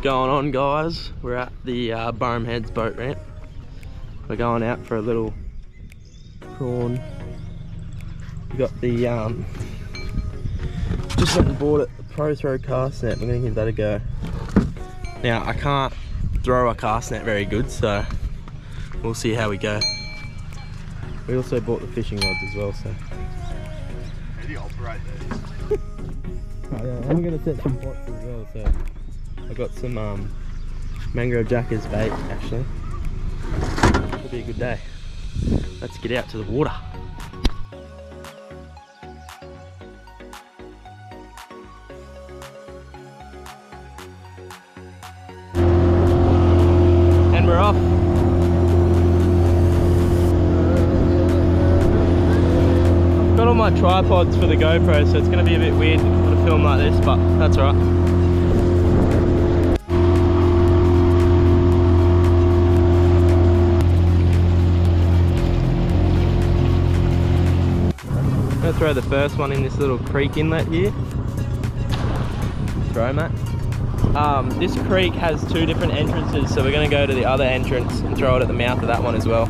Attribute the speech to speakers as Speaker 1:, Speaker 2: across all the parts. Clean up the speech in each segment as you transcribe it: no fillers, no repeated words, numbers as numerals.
Speaker 1: going on, guys? We're at the Burham Heads boat ramp. We're going out for a little prawn. We got the just went and bought it, the Pro Throw cast net. We're gonna give that a go. Now I can't throw a cast net very good, so we'll see how we go. We also bought the fishing rods as well, so.
Speaker 2: How do you operate these?
Speaker 1: Oh, yeah, I'm gonna set some pots as well, so I got some mangrove jack as bait actually. It'll be a good day. Let's get out to the water. And we're off. I've got all my tripods for the GoPro, so it's gonna be a bit weird to film like this, but that's alright. I'm gonna throw the first one in this little creek inlet here. Throw, mate. This creek has two different entrances, so we're gonna go to the other entrance and throw it at the mouth of that one as well.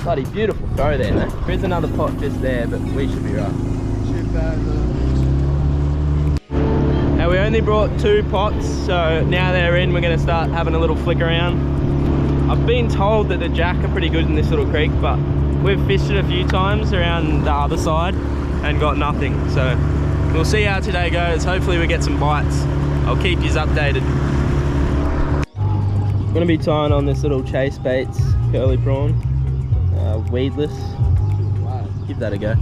Speaker 1: Bloody beautiful throw there, mate. There's another pot just there, but we should be right. Now we only brought 2 pots, so now they're in, we're gonna start having a little flick around. I've been told that the jack are pretty good in this little creek, but we've fished it a few times around the other side and got nothing, so we'll see how today goes. Hopefully we get some bites. I'll keep you updated. I'm gonna be tying on this little chase baits curly prawn, weedless. Give that a go.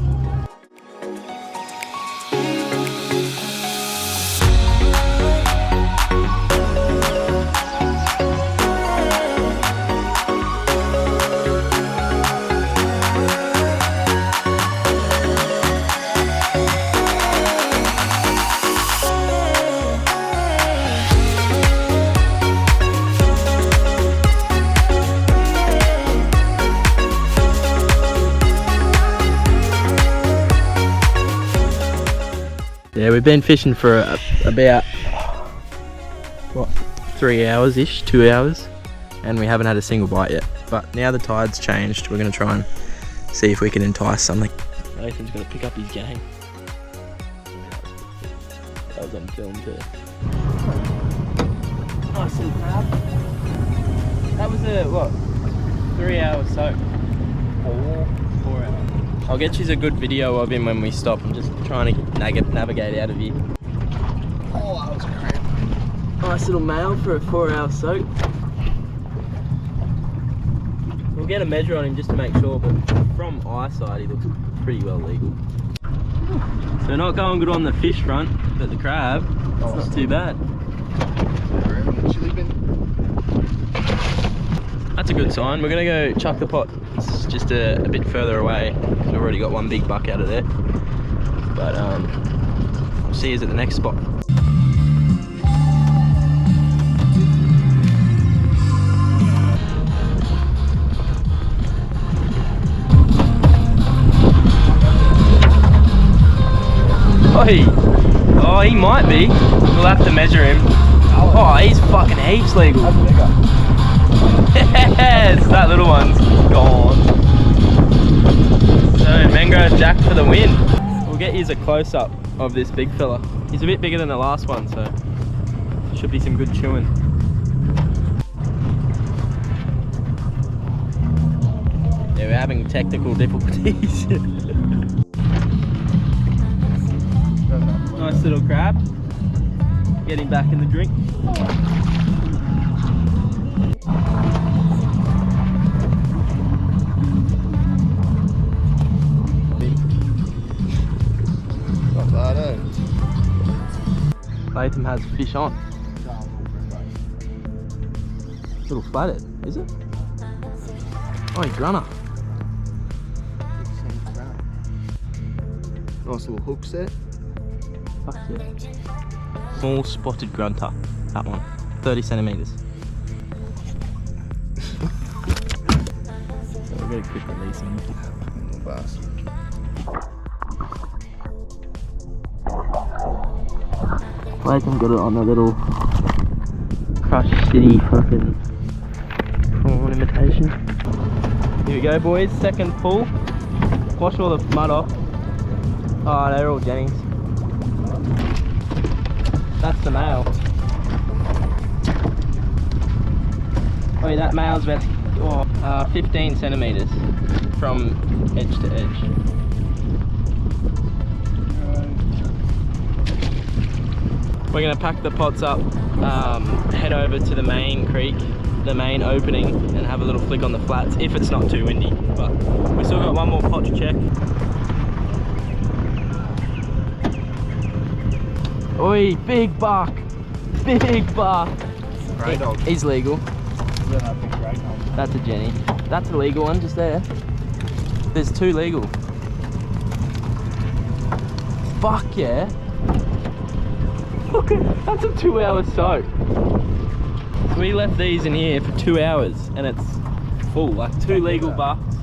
Speaker 1: Yeah, we've been fishing for about, what, 3 hours-ish, 2 hours, and we haven't had a single bite yet. But now the tide's changed, we're going to try and see if we can entice something. Nathan's got to pick up his game. That was on film too. Nice little crab. That was a, what, 3 hour soak? 4 hours. I'll get you a good video of him when we stop. I'm just trying to navigate out of here.
Speaker 2: Oh, that was great.
Speaker 1: Nice little male for a 4 hour soak. We'll get a measure on him just to make sure, but from eyesight he looks pretty well legal. So not going good on the fish front, but the crab, it's not too bad. That's a good sign. We're gonna go chuck the pot just a bit further away. We've already got one big buck out of there. But we'll see you at the next spot. Oh, he might be. We'll have to measure him. Oh, he's fucking heaps legal. Yes, that little one's gone. So, mangrove jack for the win. We'll get you a close-up of this big fella. He's a bit bigger than the last one, so should be some good chewing. Yeah, we're having technical difficulties. Nice little crab. Get him back in the drink.
Speaker 2: Not bad, eh?
Speaker 1: Latham has fish on. Little flathead, is it? Oh, he's runner.
Speaker 2: Nice little hook set.
Speaker 1: Fuck yeah. Small spotted grunter, that one. 30 centimetres. So we're going to quick release him.
Speaker 2: Little bastard.
Speaker 1: Latham got it on a little Crush City fucking prawn imitation. Here we go, boys. Second pull. Wash all the mud off. Oh, they're all Jennies. That's the male. Oh, yeah, that male's about 15 centimeters from edge to edge. We're gonna pack the pots up, head over to the main creek, the main opening, and have a little flick on the flats if it's not too windy. But we still got one more pot to check. Oi, big buck! Big buck!
Speaker 2: Grey dog.
Speaker 1: He's legal.
Speaker 2: Yeah, that big grey dog.
Speaker 1: That's a Jenny. That's a legal one just there. There's two legal. Fuck yeah! Look, that's a 2 hour soak. So we left these in here for 2 hours and it's full, like 2 legal bucks.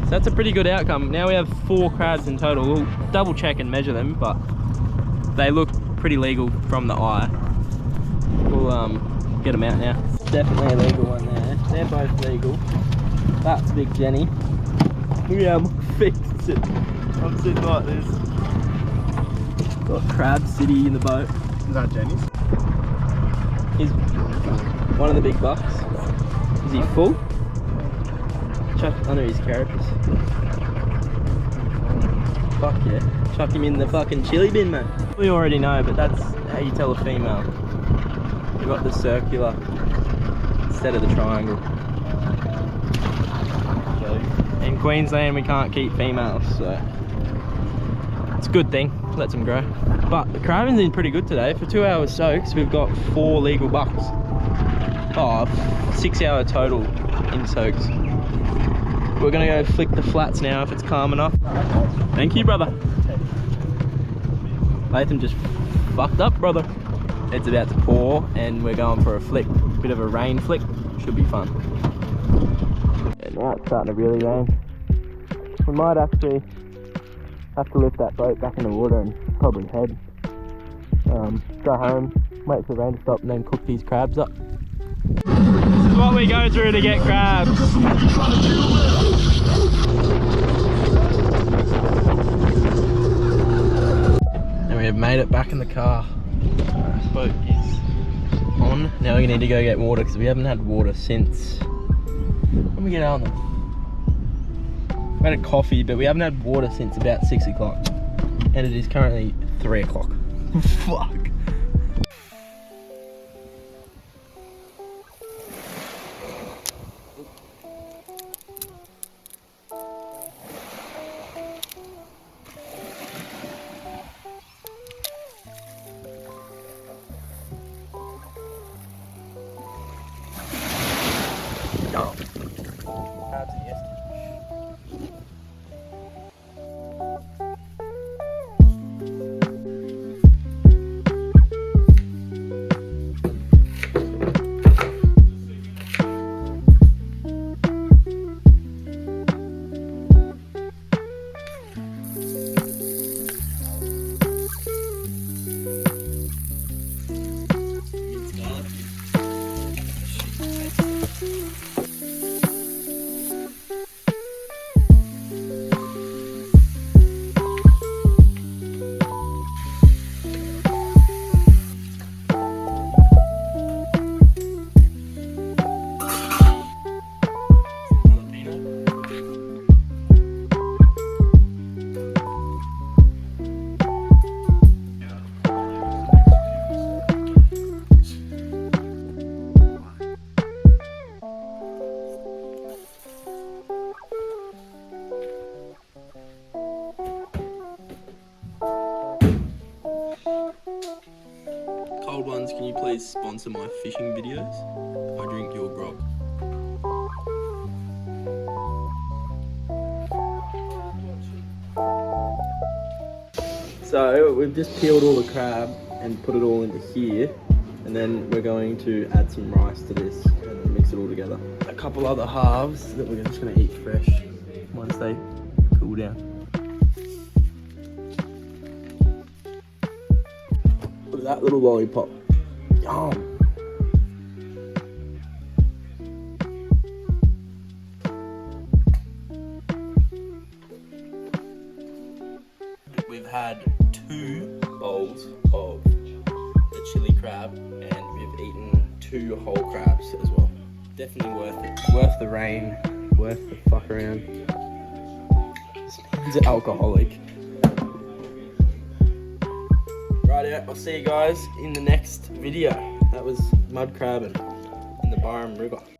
Speaker 1: So that's a pretty good outcome. Now we have 4 crabs in total. We'll double check and measure them, but they look pretty legal from the eye. We'll get them out now. Definitely a legal one there. They're both legal. That's Big Jenny. Look at how my feet sit. I'm sitting like this. Got Crab City in the boat.
Speaker 2: Is that Jenny's?
Speaker 1: He's one of the big bucks. Is he full? Chuck under his carapace. Fuck yeah. Chuck him in the fucking chili bin, man. We already know, but that's how you tell a female. We've got the circular instead of the triangle. In Queensland we can't keep females, so it's a good thing. Lets them grow. But the crabbing's been pretty good today. For 2 hours soaks, we've got 4 legal bucks. 6 hour total in soaks. We're gonna go flick the flats now if it's calm enough. Thank you, brother. Latham just fucked up, brother. It's about to pour and we're going for a flick. Bit of a rain flick. Should be fun. And now it's starting to really rain. We might actually have to lift that boat back in the water and probably head. Go home, wait for the rain to stop and then cook these crabs up. This is what we go through to get crabs. And we have made it back in the car. This boat is on. Now we need to go get water because we haven't had water since... When we get out on them? We had a coffee, but we haven't had water since about 6 o'clock. And it is currently 3 o'clock. Fuck. Cold Ones, can you please sponsor my fishing videos? I drink your grog. So we've just peeled all the crab and put it all into here, and then we're going to add some rice to this and mix it all together. A couple other halves that we're just going to eat fresh once they cool down. that little lollipop. Yum. We've had 2 bowls of the chili crab and we've eaten 2 whole crabs as well. Definitely worth it. Worth the rain, worth the fuck around. This man's an alcoholic. Right, I'll see you guys in the next video. That was mud crabbing in the Byron River.